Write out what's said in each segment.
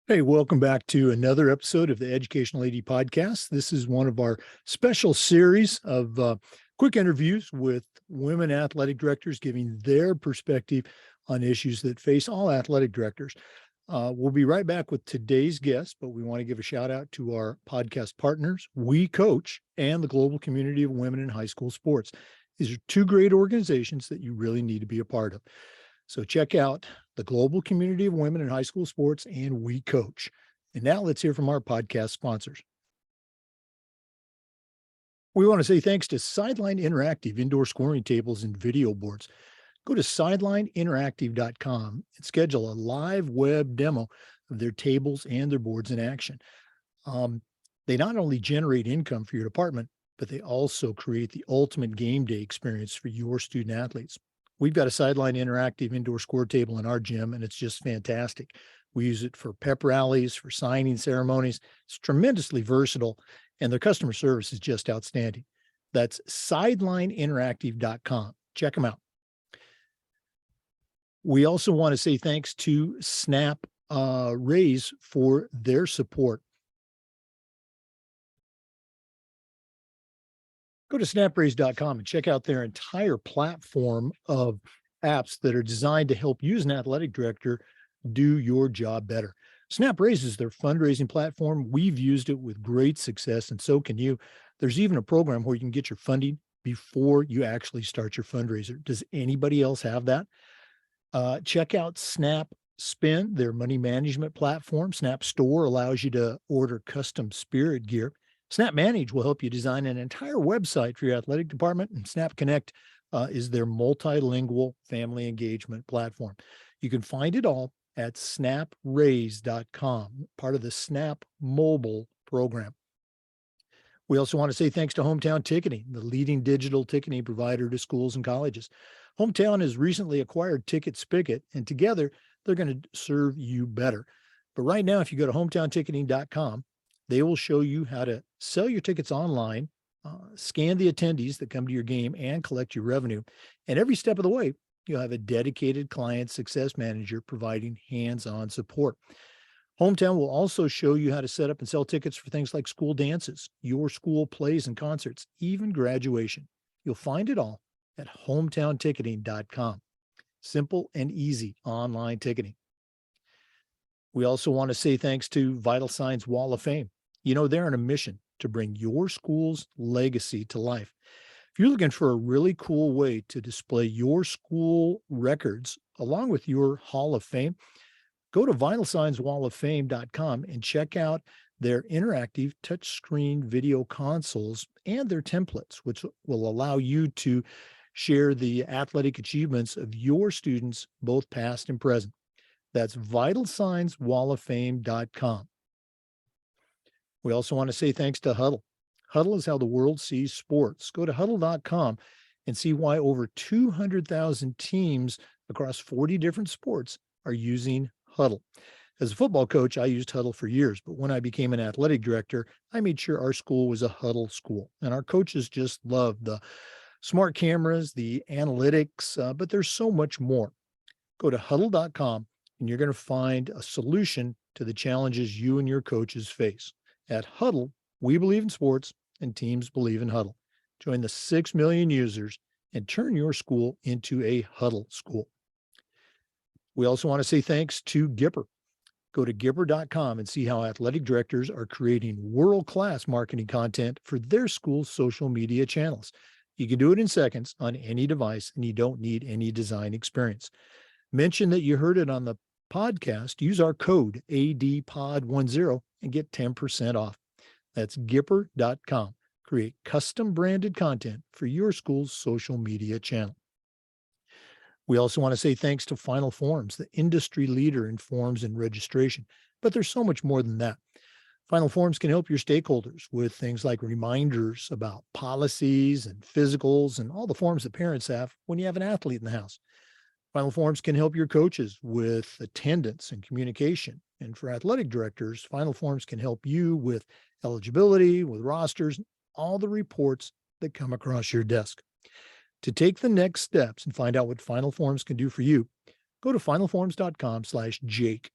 Hey, welcome back to another episode of the Educational AD Podcast. This is one of our special series of quick interviews with women athletic directors, giving their perspective on issues that face all athletic directors. We'll be right back with today's guest, but we want to give a shout out to our podcast partners, We Coach, and the Global Community of Women in High School Sports. These are two great organizations that you really need to be a part of. So check out the Global Community of Women in High School Sports and We Coach. And now let's hear from our podcast sponsors. We want to say thanks to Sideline Interactive indoor scoring tables and video boards. Go to sidelineinteractive.com and schedule a live web demo of their tables and their boards in action. They not only generate income for your department, but they also create the ultimate game day experience for your student athletes. We've got a Sideline Interactive indoor score table in our gym, and it's just fantastic. We use it for pep rallies, for signing ceremonies. It's tremendously versatile, and their customer service is just outstanding. That's sidelineinteractive.com. Check them out. We also want to say thanks to Snap Raise for their support. Go to snapraise.com and check out their entire platform of apps that are designed to help you as an athletic director do your job better. SnapRaise is their fundraising platform. We've used it with great success, and so can you. There's even a program where you can get your funding before you actually start your fundraiser. Does anybody else have that? Check out Snap Spend, their money management platform. Snap Store allows you to order custom spirit gear. Snap Manage will help you design an entire website for your athletic department, and Snap Connect is their multilingual family engagement platform. You can find it all at snapraise.com, part of the Snap Mobile program. We also want to say thanks to Hometown Ticketing, the leading digital ticketing provider to schools and colleges. Hometown has recently acquired Ticket Spigot, and together they're going to serve you better. But right now, if you go to hometownticketing.com, they will show you how to sell your tickets online, scan the attendees that come to your game, and collect your revenue. And every step of the way, you'll have a dedicated client success manager providing hands-on support. Hometown will also show you how to set up and sell tickets for things like school dances, your school plays and concerts, even graduation. You'll find it all at hometownticketing.com. Simple and easy online ticketing. We also want to say thanks to Vital Signs Wall of Fame. You know, they're on a mission to bring your school's legacy to life. If you're looking for a really cool way to display your school records along with your Hall of Fame, go to vitalsignswalloffame.com and check out their interactive touchscreen video consoles and their templates, which will allow you to share the athletic achievements of your students, both past and present. That's vitalsignswalloffame.com. We also want to say thanks to Huddle. Huddle is how the world sees sports. Go to huddle.com and see why over 200,000 teams across 40 different sports are using Huddle. As a football coach, I used Huddle for years, but when I became an athletic director, I made sure our school was a Huddle school. And our coaches just loved the smart cameras, the analytics, but there's so much more. Go to huddle.com and you're going to find a solution to the challenges you and your coaches face. At Huddle, we believe in sports and teams believe in Huddle. Join the 6 million users and turn your school into a Huddle school. We also want to say thanks to Gipper. Go to Gipper.com and see how athletic directors are creating world-class marketing content for their school's social media channels. You can do it in seconds on any device, and you don't need any design experience. Mention that you heard it on the podcast. Use our code ADPOD10 and get 10% off. That's Gipper.com. Create custom branded content for your school's social media channel. We also want to say thanks to Final Forms, the industry leader in forms and registration. But there's so much more than that. Final Forms can help your stakeholders with things like reminders about policies and physicals and all the forms that parents have when you have an athlete in the house. Final Forms can help your coaches with attendance and communication. And for athletic directors, Final Forms can help you with eligibility, with rosters, all the reports that come across your desk. To take the next steps and find out what Final Forms can do for you, go to finalforms.com/Jake.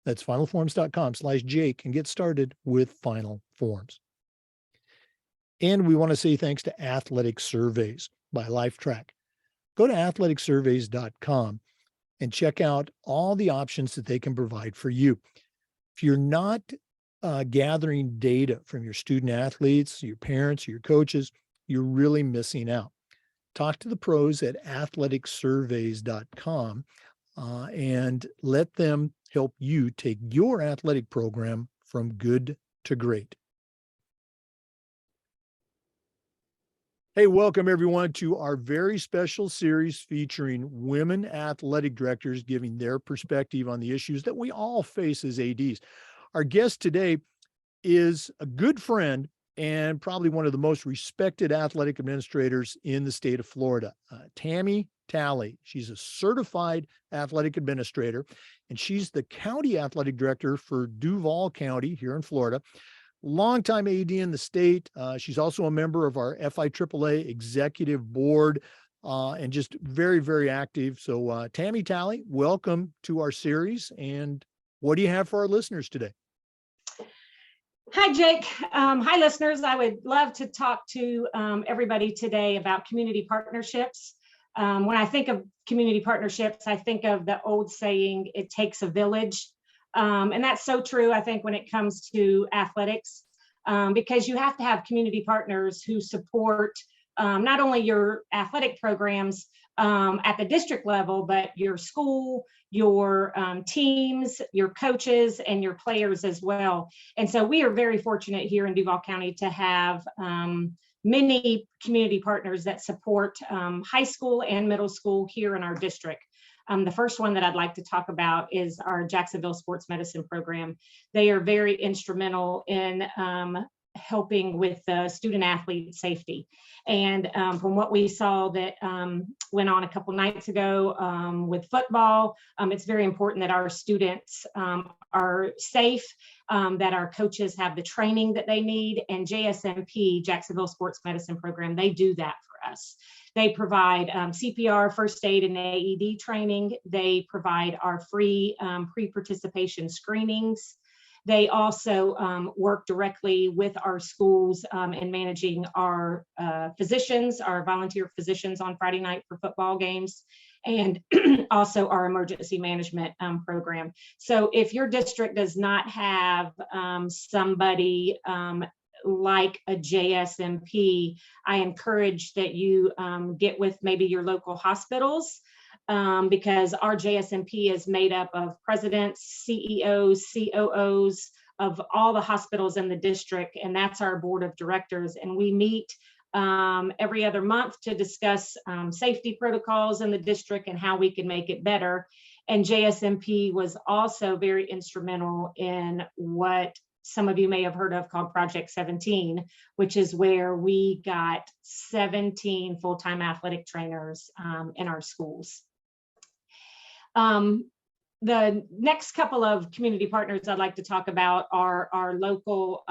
That's finalforms.com/Jake and get started with Final Forms. And we want to say thanks to Athletic Surveys by Lifetrack. Go to athleticsurveys.com and check out all the options that they can provide for you. If you're not gathering data from your student athletes, your parents, your coaches, you're really missing out. Talk to the pros at athleticsurveys.com and let them help you take your athletic program from good to great. Hey, welcome everyone to our very special series featuring women athletic directors giving their perspective on the issues that we all face as ADs. Our guest today is a good friend and probably one of the most respected athletic administrators in the state of Florida, Tammie Talley. She's a certified athletic administrator, and she's the county athletic director for Duval County here in Florida. Longtime AD in the state. She's also a member of our FIAAA executive board and just very, very active. So Tammie Talley, welcome to our series. And what do you have for our listeners today? Hi, Jake. Hi, listeners. I would love to talk to everybody today about community partnerships. When I think of community partnerships, I think of the old saying, it takes a village. And that's so true, I think, when it comes to athletics, because you have to have community partners who support not only your athletic programs at the district level, but your school, your teams, your coaches, and your players as well. And so we are very fortunate here in Duval County to have many community partners that support high school and middle school here in our district. The first one that I'd like to talk about is our Jacksonville Sports Medicine program. They are very instrumental in helping with student athlete safety. And from what we saw that went on a couple nights ago with football, it's very important that our students are safe, that our coaches have the training that they need, and JSMP, Jacksonville Sports Medicine Program, they do that for us. They provide CPR, first aid, and AED training. They provide our free pre-participation screenings. They also work directly with our schools in managing our physicians, our volunteer physicians on Friday night for football games, and also our emergency management program. So if your district does not have somebody like a JSMP, I encourage that you get with maybe your local hospitals, because our JSMP is made up of presidents, CEOs, COOs of all the hospitals in the district, and that's our board of directors. And we meet every other month to discuss safety protocols in the district and how we can make it better. And JSMP was also very instrumental in what some of you may have heard of called Project 17, which is where we got 17 full-time athletic trainers in our schools. The next couple of community partners I'd like to talk about are our local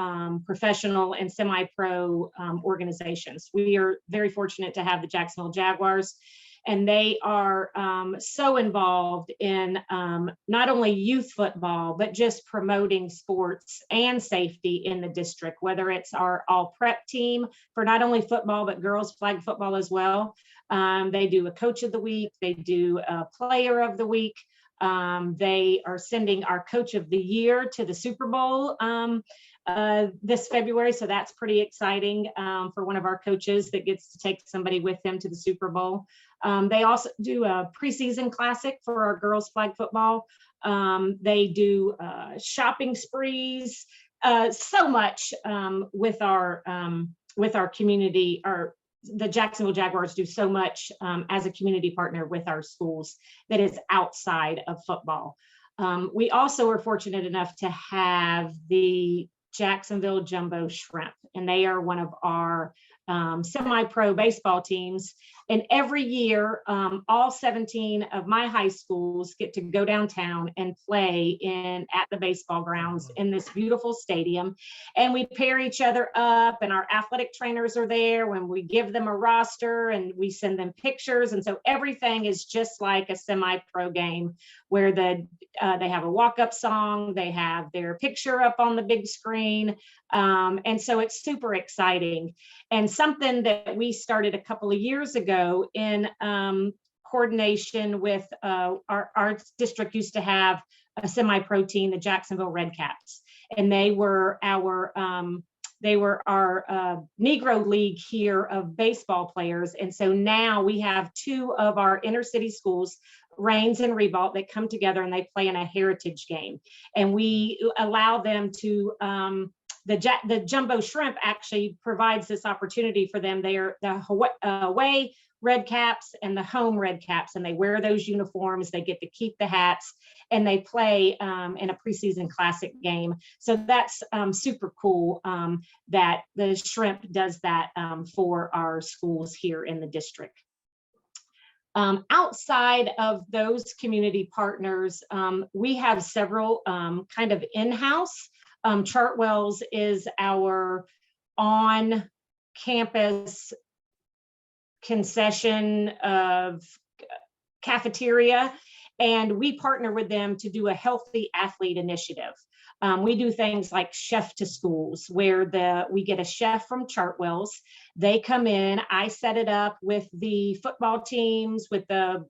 professional and semi-pro organizations. We are very fortunate to have the Jacksonville Jaguars, and they are so involved in not only youth football, but just promoting sports and safety in the district, whether it's our all prep team for not only football, but girls flag football as well. They do a coach of the week, they do a player of the week. They are sending our coach of the year to the Super Bowl this February. So that's pretty exciting for one of our coaches that gets to take somebody with them to the Super Bowl. They also do a preseason classic for our girls flag football. They do shopping sprees, so much with our community. The Jacksonville Jaguars do so much as a community partner with our schools that is outside of football. We also are fortunate enough to have the Jacksonville Jumbo Shrimp, and they are one of our semi-pro baseball teams. And every year, all 17 of my high schools get to go downtown and play at the baseball grounds in this beautiful stadium. And we pair each other up, and our athletic trainers are there when we give them a roster, and we send them pictures. And so everything is just like a semi-pro game, where they have a walk-up song, they have their picture up on the big screen. And so it's super exciting. And something that we started a couple of years ago in coordination with our district used to have a semi-pro team, the Jacksonville Redcaps, and they were our Negro League here of baseball players. And so now we have two of our inner city schools, Rains and Revault, that come together and they play in a heritage game. And we allow them to, the Jumbo Shrimp actually provides this opportunity for them. They are the away Red Caps and the home Red Caps, and they wear those uniforms. They get to keep the hats, and they play in a preseason classic game. So that's super cool that the Shrimp does that for our schools here in the district. Outside of those community partners, we have several kind of in-house. Chartwell's is our on-campus concession of cafeteria, and we partner with them to do a healthy athlete initiative. We do things like chef to schools, where we get a chef from Chartwell's. They come in, I set it up with the football teams, with the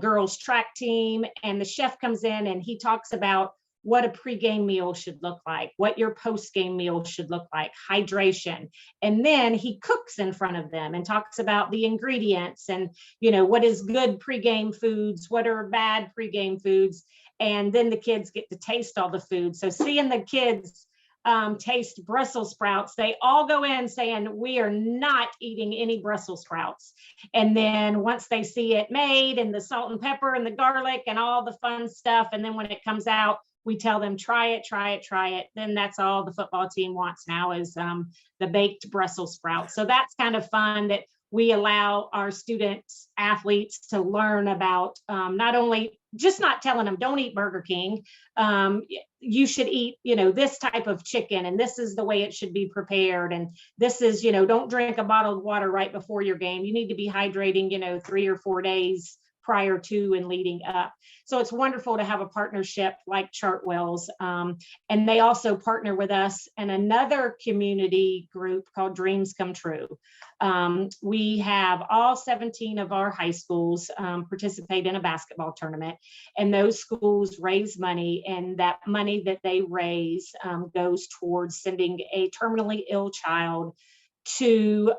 girls track team, and the chef comes in and he talks about what a pregame meal should look like, what your postgame meal should look like, hydration. And then he cooks in front of them and talks about the ingredients and, what is good pregame foods, what are bad pregame foods. And then the kids get to taste all the food. So seeing the kids taste Brussels sprouts, they all go in saying, we are not eating any Brussels sprouts. And then once they see it made, and the salt and pepper and the garlic and all the fun stuff, and then when it comes out, we tell them, try it, try it, try it. Then that's all the football team wants now is the baked Brussels sprouts. So that's kind of fun that we allow our students, athletes, to learn about not only just not telling them, don't eat Burger King. You should eat, this type of chicken, and this is the way it should be prepared. And this is, don't drink a bottle of water right before your game. You need to be hydrating, 3 or 4 days prior to and leading up. So it's wonderful to have a partnership like Chartwell's. And they also partner with us and another community group called Dreams Come True. We have all 17 of our high schools participate in a basketball tournament, and those schools raise money, and that money that they raise goes towards sending a terminally ill child to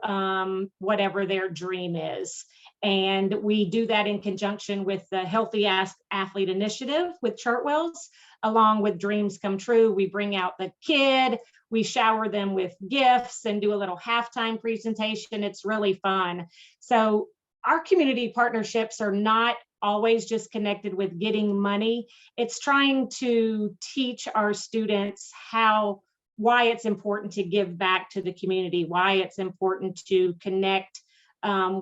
whatever their dream is. And we do that in conjunction with the Healthy Athlete Initiative with Chartwell's, along with Dreams Come True. We bring out the kid, we shower them with gifts and do a little halftime presentation. It's really fun. So our community partnerships are not always just connected with getting money. It's trying to teach our students why it's important to give back to the community, why it's important to connect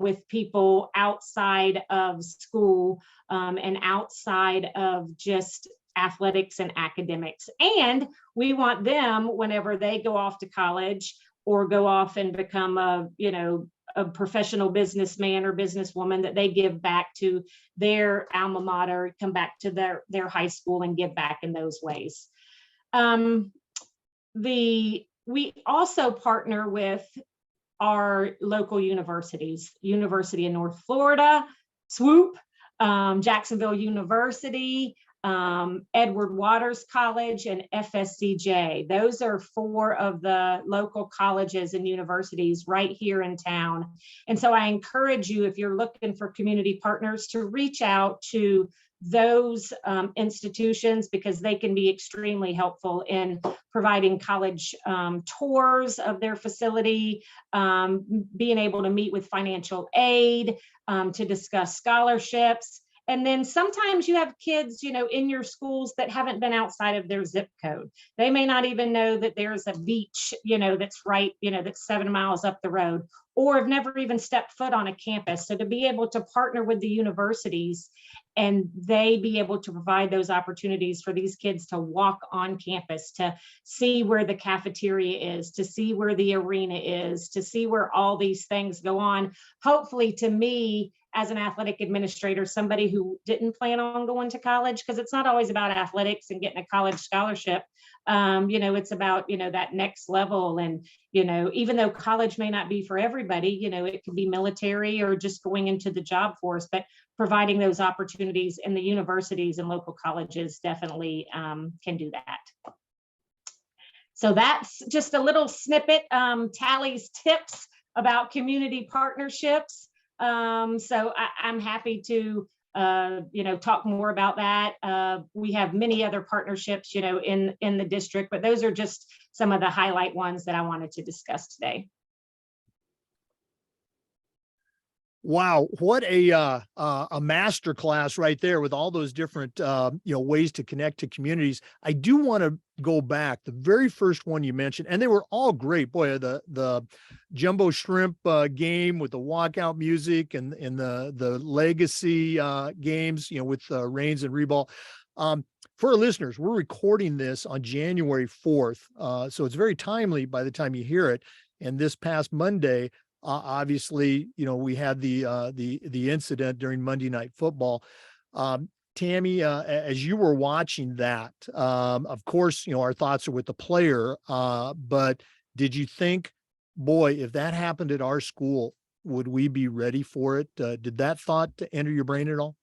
with people outside of school and outside of just athletics and academics. And we want them, whenever they go off to college or go off and become a professional businessman or businesswoman, that they give back to their alma mater, come back to their high school and give back in those ways. We also partner with our local universities, University of North Florida, SWOOP, Jacksonville University, Edward Waters College, and FSCJ. Those are 4 of the local colleges and universities right here in town. And so I encourage you, if you're looking for community partners, to reach out to those institutions, because they can be extremely helpful in providing college tours of their facility, being able to meet with financial aid, to discuss scholarships. And then sometimes you have kids, in your schools that haven't been outside of their zip code. They may not even know that there's a beach, that's right, that's 7 miles up the road. or have never even stepped foot on a campus. So to be able to partner with the universities and they be able to provide those opportunities for these kids to walk on campus, to see where the cafeteria is, to see where the arena is, to see where all these things go on. Hopefully, to me, as an athletic administrator, somebody who didn't plan on going to college, because it's not always about athletics and getting a college scholarship. It's about, that next level. And, even though college may not be for everybody, it could be military or just going into the job force, but providing those opportunities in the universities and local colleges definitely can do that. So that's just a little snippet, Tallie's tips about community partnerships. So I'm happy to, talk more about that. We have many other partnerships, in the district, but those are just some of the highlight ones that I wanted to discuss today. Wow, what a master class right there with all those different ways to connect to communities. I do want to go back. The very first one you mentioned, and they were all great. Boy, the jumbo shrimp game with the walkout music and the legacy games, with Reigns and Reball. For our listeners, we're recording this on January 4th, so it's very timely by the time you hear it. And this past Monday, obviously, we had the incident during Monday Night Football. Tammie, as you were watching that, of course, our thoughts are with the player, but did you think, boy, if that happened at our school, would we be ready for it? Did that thought enter your brain at all?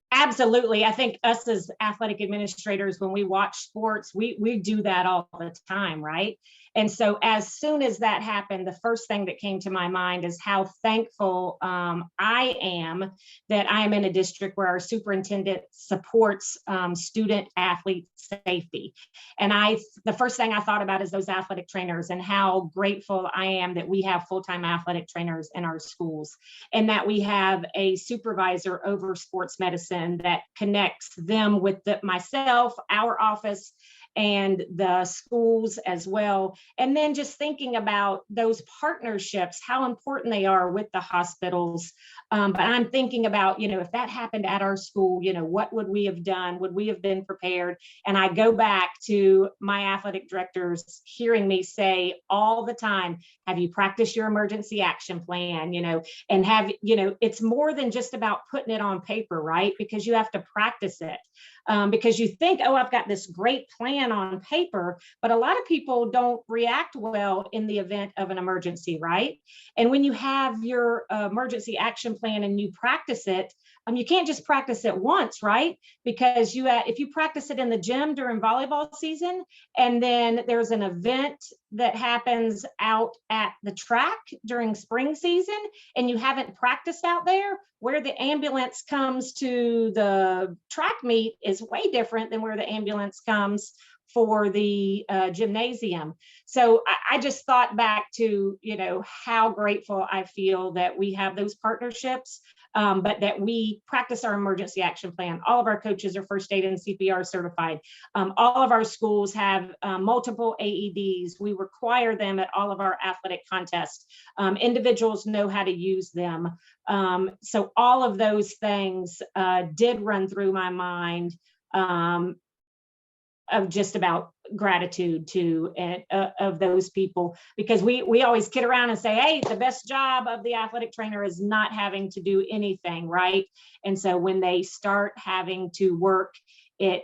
Absolutely. I think us as athletic administrators, when we watch sports, we do that all the time, right? And so as soon as that happened, the first thing that came to my mind is how thankful I am that I am in a district where our superintendent supports student athlete safety. And the first thing I thought about is those athletic trainers and how grateful I am that we have full-time athletic trainers in our schools and that we have a supervisor over sports medicine that connects them with myself, our office, and the schools as well. And then just thinking about those partnerships, how important they are with the hospitals. But I'm thinking about, if that happened at our school, what would we have done? Would we have been prepared? And I go back to my athletic directors hearing me say all the time, have you practiced your emergency action plan? And it's more than just about putting it on paper, right? Because you have to practice it. Because you think, oh, I've got this great plan on paper, but a lot of people don't react well in the event of an emergency, right? And when you have your emergency action plan and you practice it, you can't just practice it once, right? Because if you practice it in the gym during volleyball season, and then there's an event that happens out at the track during spring season, and you haven't practiced out there, where the ambulance comes to the track meet is way different than where the ambulance comes for the gymnasium. So I just thought back to, how grateful I feel that we have those partnerships, but that we practice our emergency action plan. All of our coaches are first aid and CPR certified. All of our schools have multiple AEDs. We require them at all of our athletic contests. Individuals know how to use them. So all of those things did run through my mind, of just about gratitude to of those people, because we always kid around and say, hey, the best job of the athletic trainer is not having to do anything, right? And so when they start having to work, it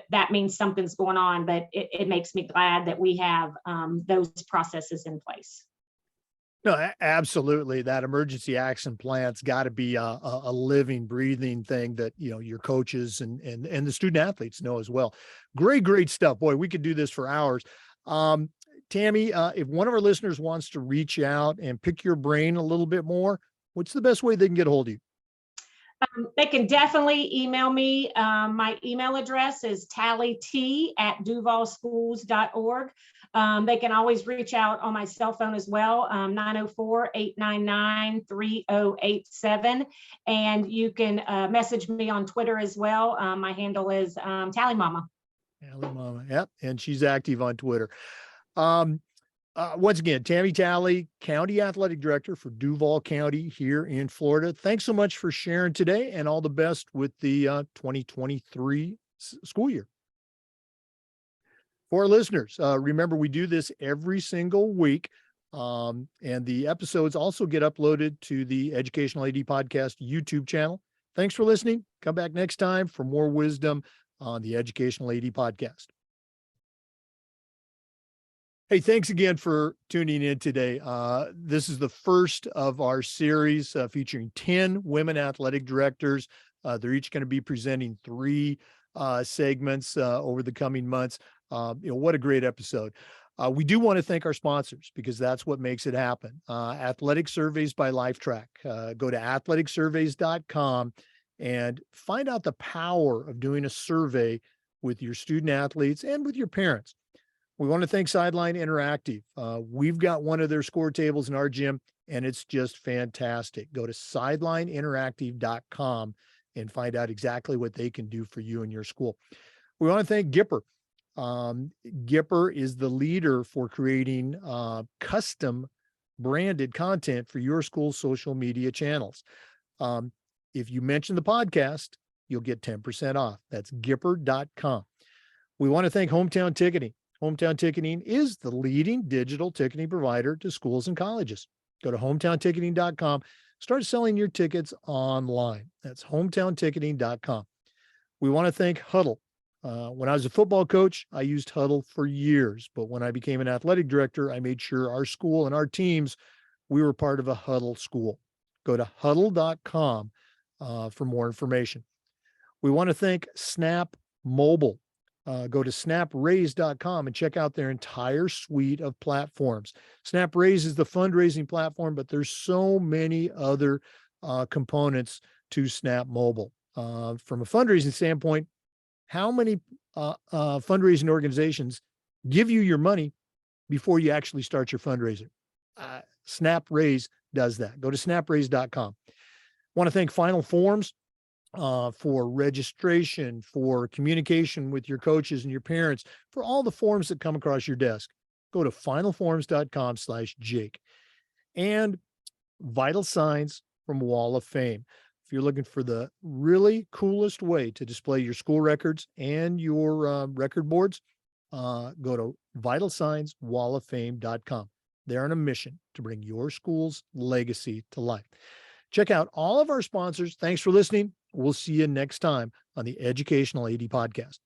that means something's going on, but it makes me glad that we have those processes in place. No, absolutely. That emergency action plan's got to be a living, breathing thing that, your coaches and the student athletes know as well. Great stuff. Boy, we could do this for hours. Tammie, if one of our listeners wants to reach out and pick your brain a little bit more, what's the best way they can get a hold of you? They can definitely email me. My email address is tallyt@duvalschools.org. They can always reach out on my cell phone as well, 904-899-3087. And you can message me on Twitter as well. My handle is Tally Mama. Tally Mama. Yep. And she's active on Twitter. Once again, Tammie Talley, County Athletic Director for Duval County here in Florida. Thanks so much for sharing today, and all the best with the 2023 school year. For our listeners, remember we do this every single week, and the episodes also get uploaded to the Educational AD Podcast YouTube channel. Thanks for listening. Come back next time for more wisdom on the Educational AD Podcast. Hey, thanks again for tuning in today. This is the first of our series featuring 10 women athletic directors. They're each going to be presenting 3 segments over the coming months. What a great episode. We do want to thank our sponsors because that's what makes it happen. Athletic Surveys by LifeTrack. Go to athleticsurveys.com and find out the power of doing a survey with your student athletes and with your parents. We want to thank Sideline Interactive. We've got one of their score tables in our gym, and it's just fantastic. Go to sidelineinteractive.com and find out exactly what they can do for you and your school. We want to thank Gipper. Gipper is the leader for creating custom branded content for your school's social media channels. If you mention the podcast, you'll get 10% off. That's Gipper.com. We want to thank Hometown Ticketing. Hometown Ticketing is the leading digital ticketing provider to schools and colleges. Go to hometownticketing.com. Start selling your tickets online. That's hometownticketing.com. We want to thank Huddle. When I was a football coach, I used Huddle for years. But when I became an athletic director, I made sure our school and our teams, we were part of a Huddle school. Go to huddle.com for more information. We want to thank Snap Mobile. Go to snapraise.com and check out their entire suite of platforms. SnapRaise is the fundraising platform, but there's so many other components to Snap Mobile. From a fundraising standpoint, how many fundraising organizations give you your money before you actually start your fundraiser? SnapRaise does that. Go to snapraise.com. Want to thank Final Forms for registration, for communication with your coaches and your parents, for all the forms that come across your desk. Go to finalforms.com/Jake. And Vital Signs from Wall of Fame. If you're looking for the really coolest way to display your school records and your record boards, go to vitalsignswalloffame.com. They're on a mission to bring your school's legacy to life. Check out all of our sponsors. Thanks for listening. We'll see you next time on the Educational AD Podcast.